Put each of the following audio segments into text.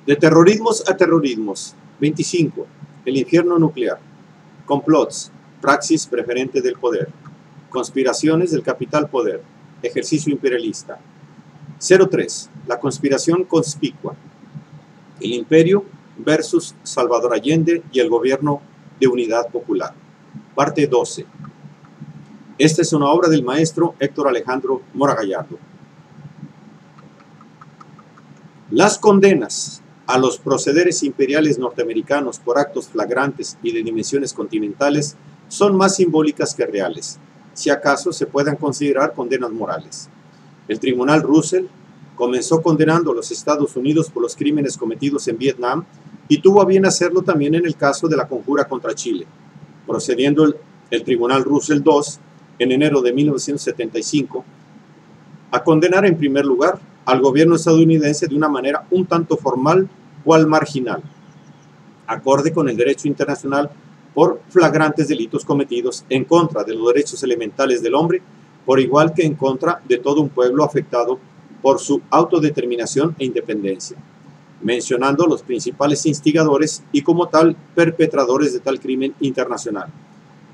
De terrorismos a terrorismos. 25. El infierno nuclear. Complots. Praxis preferente del poder. Conspiraciones del capital poder. Ejercicio imperialista. 03. La conspiración conspicua. El imperio versus Salvador Allende y el gobierno de unidad popular. Parte 12. Esta es una obra del maestro Héctor Alejandro Mora Gallardo. Las condenas a los procederes imperiales norteamericanos por actos flagrantes y de dimensiones continentales son más simbólicas que reales, si acaso se puedan considerar condenas morales. El Tribunal Russell comenzó condenando a los Estados Unidos por los crímenes cometidos en Vietnam y tuvo a bien hacerlo también en el caso de la conjura contra Chile, procediendo el Tribunal Russell II en enero de 1975 a condenar en primer lugar al gobierno estadounidense de una manera un tanto formal cual marginal, acorde con el derecho internacional por flagrantes delitos cometidos en contra de los derechos elementales del hombre, por igual que en contra de todo un pueblo afectado por su autodeterminación e independencia, mencionando los principales instigadores y como tal perpetradores de tal crimen internacional.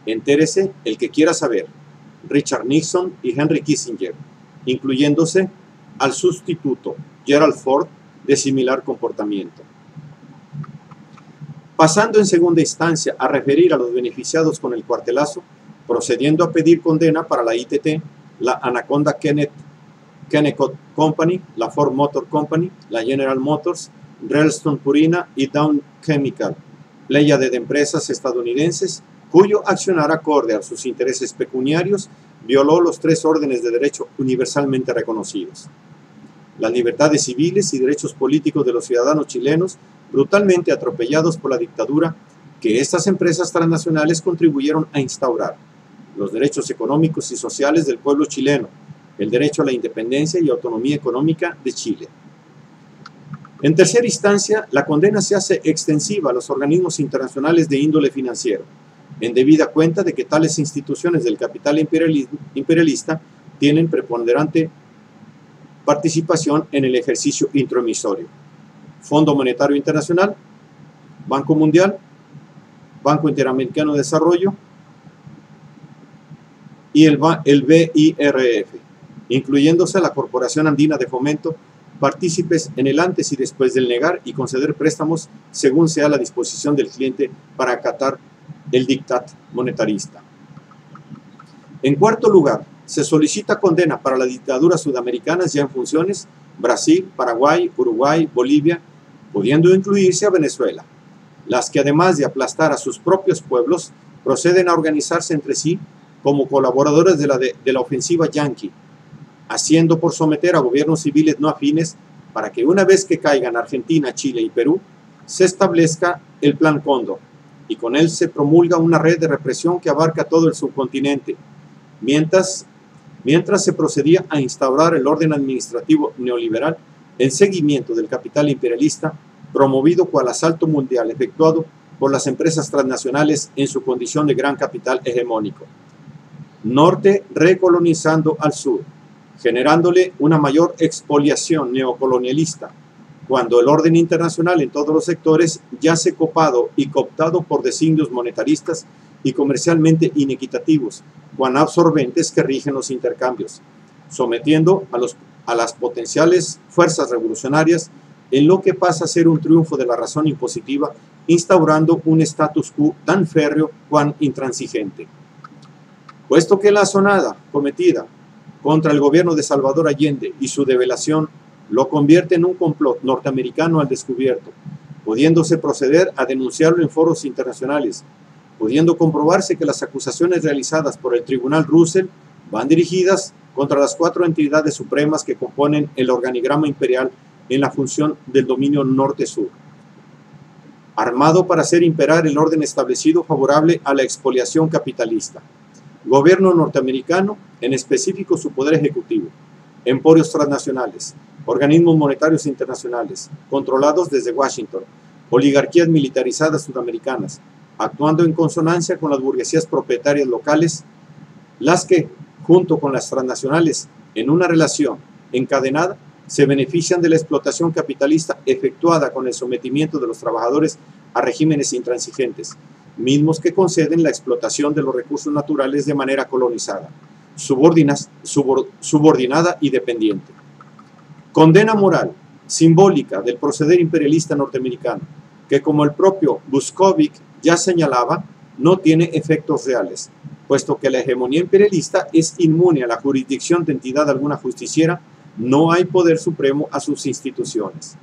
Entérese el que quiera saber: Richard Nixon y Henry Kissinger, incluyéndose al sustituto Gerald Ford de similar comportamiento. Pasando en segunda instancia a referir a los beneficiados con el cuartelazo, procediendo a pedir condena para la ITT, la Anaconda Kennecott Company, la Ford Motor Company, la General Motors, Ralston Purina y Dow Chemical, pléyade de empresas estadounidenses cuyo accionar acorde a sus intereses pecuniarios violó los tres órdenes de derecho universalmente reconocidos: las libertades civiles y derechos políticos de los ciudadanos chilenos, brutalmente atropellados por la dictadura que estas empresas transnacionales contribuyeron a instaurar; los derechos económicos y sociales del pueblo chileno; el derecho a la independencia y autonomía económica de Chile. En tercera instancia, la condena se hace extensiva a los organismos internacionales de índole financiero, en debida cuenta de que tales instituciones del capital imperialista tienen preponderante participación en el ejercicio intromisorio: Fondo Monetario Internacional, Banco Mundial, Banco Interamericano de Desarrollo y el BIRF, incluyéndose a la Corporación Andina de Fomento, partícipes en el antes y después del negar y conceder préstamos según sea la disposición del cliente para acatar el dictat monetarista. En cuarto lugar, se solicita condena para las dictaduras sudamericanas ya en funciones: Brasil, Paraguay, Uruguay, Bolivia, pudiendo incluirse a Venezuela, las que además de aplastar a sus propios pueblos, proceden a organizarse entre sí como colaboradores de la ofensiva yanqui, haciendo por someter a gobiernos civiles no afines para que una vez que caigan Argentina, Chile y Perú, se establezca el Plan Cóndor, y con él se promulga una red de represión que abarca todo el subcontinente, mientras se procedía a instaurar el orden administrativo neoliberal en seguimiento del capital imperialista, promovido cual asalto mundial efectuado por las empresas transnacionales en su condición de gran capital hegemónico. Norte recolonizando al sur, generándole una mayor expoliación neocolonialista, cuando el orden internacional en todos los sectores yace copado y cooptado por designios monetaristas y comercialmente inequitativos, cuán absorbentes que rigen los intercambios, sometiendo a las potenciales fuerzas revolucionarias en lo que pasa a ser un triunfo de la razón impositiva, instaurando un status quo tan férreo cuán intransigente. Puesto que la asonada cometida contra el gobierno de Salvador Allende y su develación lo convierte en un complot norteamericano al descubierto, pudiéndose proceder a denunciarlo en foros internacionales, pudiendo comprobarse que las acusaciones realizadas por el Tribunal Russell van dirigidas contra las 4 entidades supremas que componen el organigrama imperial en la función del dominio norte-sur, armado para hacer imperar el orden establecido favorable a la expoliación capitalista: gobierno norteamericano, en específico su poder ejecutivo; emporios transnacionales; organismos monetarios internacionales, controlados desde Washington; oligarquías militarizadas sudamericanas, actuando en consonancia con las burguesías propietarias locales, las que, junto con las transnacionales, en una relación encadenada, se benefician de la explotación capitalista efectuada con el sometimiento de los trabajadores a regímenes intransigentes, mismos que conceden la explotación de los recursos naturales de manera colonizada, subordinada y dependiente. Condena moral simbólica del proceder imperialista norteamericano, que como el propio Buskovich ya señalaba, no tiene efectos reales, puesto que la hegemonía imperialista es inmune a la jurisdicción de entidad alguna justiciera, no hay poder supremo a sus instituciones.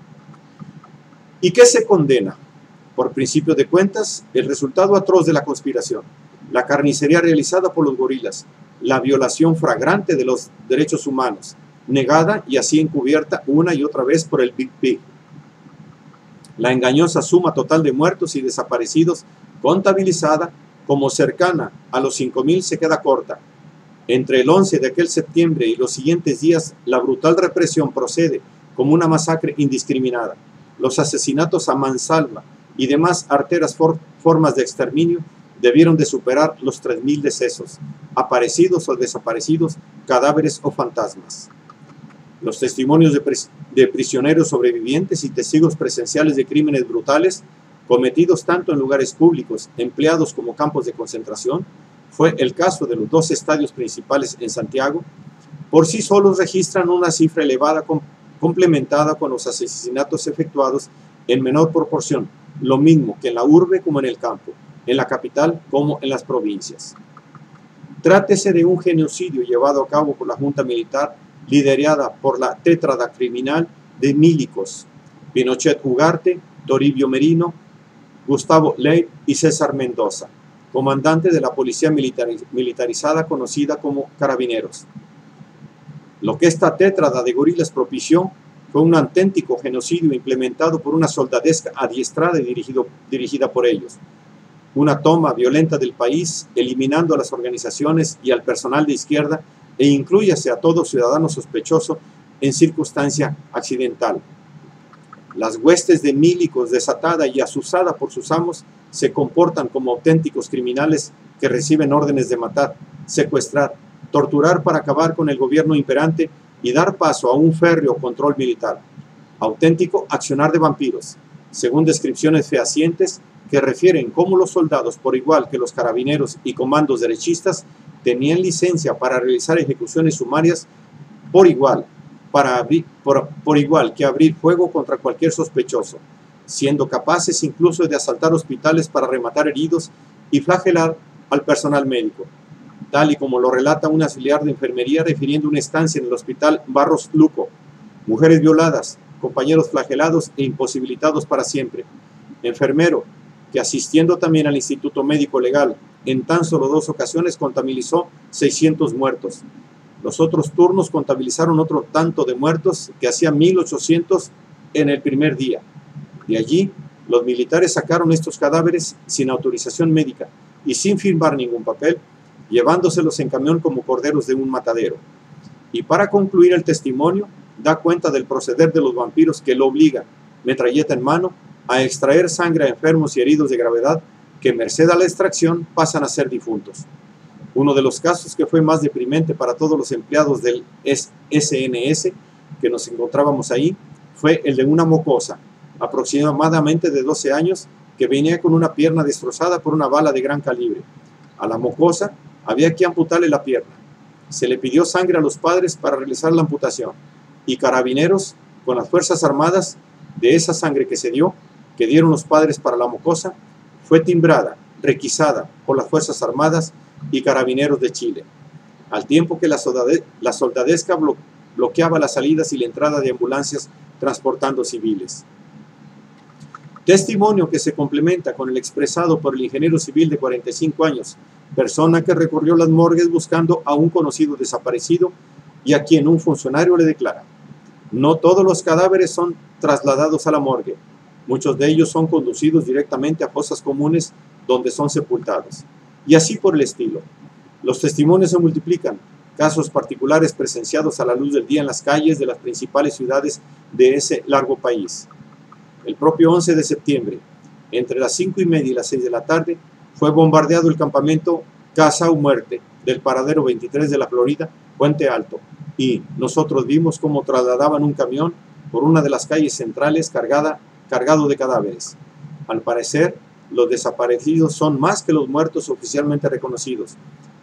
¿Y qué se condena? Por principio de cuentas, el resultado atroz de la conspiración, la carnicería realizada por los gorilas, la violación flagrante de los derechos humanos, negada y así encubierta una y otra vez por el Big Pig. La engañosa suma total de muertos y desaparecidos, contabilizada como cercana a los 5.000, se queda corta. Entre el 11 de aquel septiembre y los siguientes días, la brutal represión procede como una masacre indiscriminada. Los asesinatos a mansalva y demás arteras formas de exterminio debieron de superar los 3.000 decesos, aparecidos o desaparecidos, cadáveres o fantasmas. Los testimonios de prisioneros sobrevivientes y testigos presenciales de crímenes brutales cometidos tanto en lugares públicos, empleados como campos de concentración, fue el caso de los 2 estadios principales en Santiago, por sí solos registran una cifra elevada complementada con los asesinatos efectuados en menor proporción, lo mismo que en la urbe como en el campo, en la capital como en las provincias. Trátese de un genocidio llevado a cabo por la Junta Militar, liderada por la tétrada criminal de Milicos, Pinochet Ugarte, Toribio Merino, Gustavo Ley y César Mendoza, comandante de la policía militarizada conocida como Carabineros. Lo que esta tétrada de gorilas propició fue un auténtico genocidio implementado por una soldadesca adiestrada y dirigida por ellos. Una toma violenta del país, eliminando a las organizaciones y al personal de izquierda e inclúyase a todo ciudadano sospechoso en circunstancia accidental. Las huestes de Milicos, desatada y azuzada por sus amos, se comportan como auténticos criminales que reciben órdenes de matar, secuestrar, torturar para acabar con el gobierno imperante y dar paso a un férreo control militar. Auténtico accionar de vampiros, según descripciones fehacientes que refieren cómo los soldados, por igual que los carabineros y comandos derechistas, tenían licencia para realizar ejecuciones sumarias por igual que abrir fuego contra cualquier sospechoso, siendo capaces incluso de asaltar hospitales para rematar heridos y flagelar al personal médico, tal y como lo relata un auxiliar de enfermería refiriendo una estancia en el hospital Barros Luco: mujeres violadas, compañeros flagelados e imposibilitados para siempre, enfermero que asistiendo también al Instituto Médico Legal, en tan solo 2 ocasiones contabilizó 600 muertos. Los otros turnos contabilizaron otro tanto de muertos, que hacía 1.800 en el primer día. De allí, los militares sacaron estos cadáveres sin autorización médica y sin firmar ningún papel, llevándoselos en camión como corderos de un matadero. Y para concluir el testimonio, da cuenta del proceder de los vampiros que lo obligan, metralleta en mano, a extraer sangre a enfermos y heridos de gravedad que, merced a la extracción, pasan a ser difuntos. Uno de los casos que fue más deprimente para todos los empleados del SNS que nos encontrábamos ahí fue el de una mocosa, aproximadamente de 12 años, que venía con una pierna destrozada por una bala de gran calibre. A la mocosa había que amputarle la pierna. Se le pidió sangre a los padres para realizar la amputación, y Carabineros, con las Fuerzas Armadas, de esa sangre que se dio, que dieron los padres para la mocosa, fue timbrada, requisada por las Fuerzas Armadas y Carabineros de Chile, al tiempo que la soldadesca bloqueaba las salidas y la entrada de ambulancias transportando civiles. Testimonio que se complementa con el expresado por el ingeniero civil de 45 años, persona que recorrió las morgues buscando a un conocido desaparecido y a quien un funcionario le declara: no todos los cadáveres son trasladados a la morgue, muchos de ellos son conducidos directamente a fosas comunes donde son sepultados. Y así por el estilo. Los testimonios se multiplican, casos particulares presenciados a la luz del día en las calles de las principales ciudades de ese largo país. El propio 11 de septiembre, entre las 5:30 y las 6 de la tarde, fue bombardeado el campamento Casa o Muerte del paradero 23 de la Florida, Puente Alto, y nosotros vimos cómo trasladaban un camión por una de las calles centrales cargado de cadáveres. Al parecer, los desaparecidos son más que los muertos oficialmente reconocidos,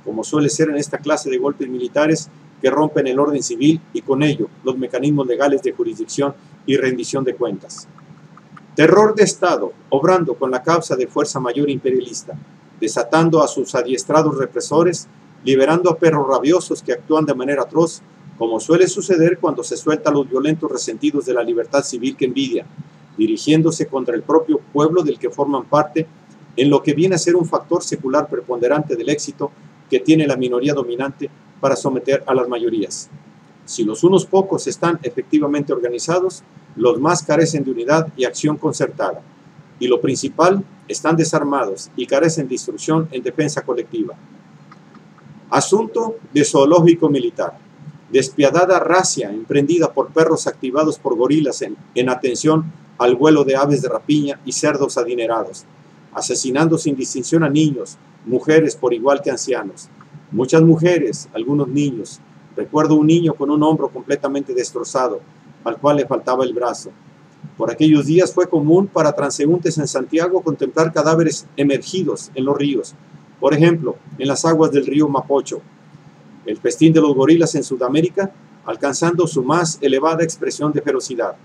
como suele ser en esta clase de golpes militares que rompen el orden civil y con ello los mecanismos legales de jurisdicción y rendición de cuentas. Terror de Estado, obrando con la causa de fuerza mayor imperialista, desatando a sus adiestrados represores, liberando a perros rabiosos que actúan de manera atroz, como suele suceder cuando se suelta a los violentos resentidos de la libertad civil que envidian, dirigiéndose contra el propio pueblo del que forman parte, en lo que viene a ser un factor secular preponderante del éxito que tiene la minoría dominante para someter a las mayorías. Si los unos pocos están efectivamente organizados, los más carecen de unidad y acción concertada, y lo principal, están desarmados y carecen de instrucción en defensa colectiva. Asunto de zoológico militar. Despiadada racia emprendida por perros activados por gorilas en atención al vuelo de aves de rapiña y cerdos adinerados, asesinando sin distinción a niños, mujeres por igual que ancianos. Muchas mujeres, algunos niños. Recuerdo un niño con un hombro completamente destrozado, al cual le faltaba el brazo. Por aquellos días fue común para transeúntes en Santiago contemplar cadáveres emergidos en los ríos, por ejemplo, en las aguas del río Mapocho. El festín de los gorilas en Sudamérica, alcanzando su más elevada expresión de ferocidad.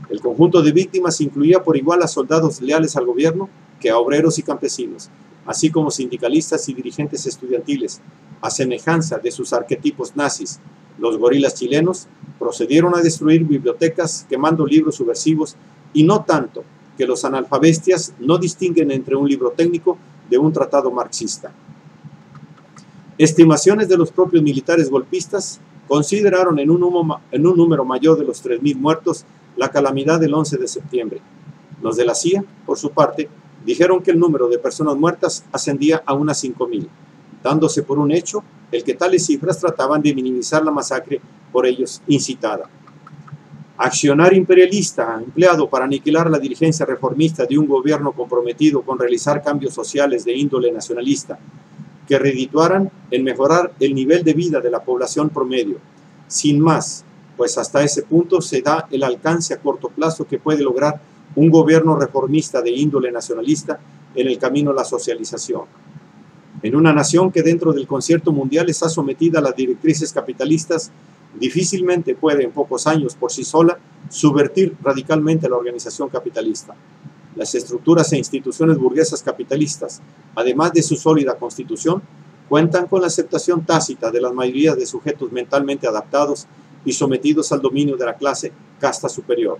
El conjunto de víctimas incluía por igual a soldados leales al gobierno que a obreros y campesinos, así como sindicalistas y dirigentes estudiantiles, a semejanza de sus arquetipos nazis. Los gorilas chilenos procedieron a destruir bibliotecas quemando libros subversivos y no tanto que los analfabestias no distinguen entre un libro técnico de un tratado marxista. Estimaciones de los propios militares golpistas consideraron en un número mayor de los 3.000 muertos la calamidad del 11 de septiembre. Los de la CIA, por su parte, dijeron que el número de personas muertas ascendía a unas 5.000, dándose por un hecho el que tales cifras trataban de minimizar la masacre por ellos incitada. Accionar imperialista empleado para aniquilar la dirigencia reformista de un gobierno comprometido con realizar cambios sociales de índole nacionalista que redituaran en mejorar el nivel de vida de la población promedio, sin más, pues hasta ese punto se da el alcance a corto plazo que puede lograr un gobierno reformista de índole nacionalista en el camino a la socialización. En una nación que dentro del concierto mundial está sometida a las directrices capitalistas, difícilmente puede en pocos años por sí sola subvertir radicalmente la organización capitalista. Las estructuras e instituciones burguesas capitalistas, además de su sólida constitución, cuentan con la aceptación tácita de las mayorías de sujetos mentalmente adaptados y sometidos al dominio de la clase casta superior.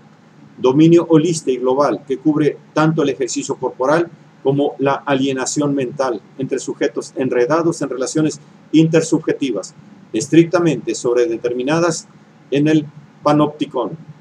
Dominio holista y global que cubre tanto el ejercicio corporal como la alienación mental entre sujetos enredados en relaciones intersubjetivas, estrictamente sobredeterminadas en el panópticon.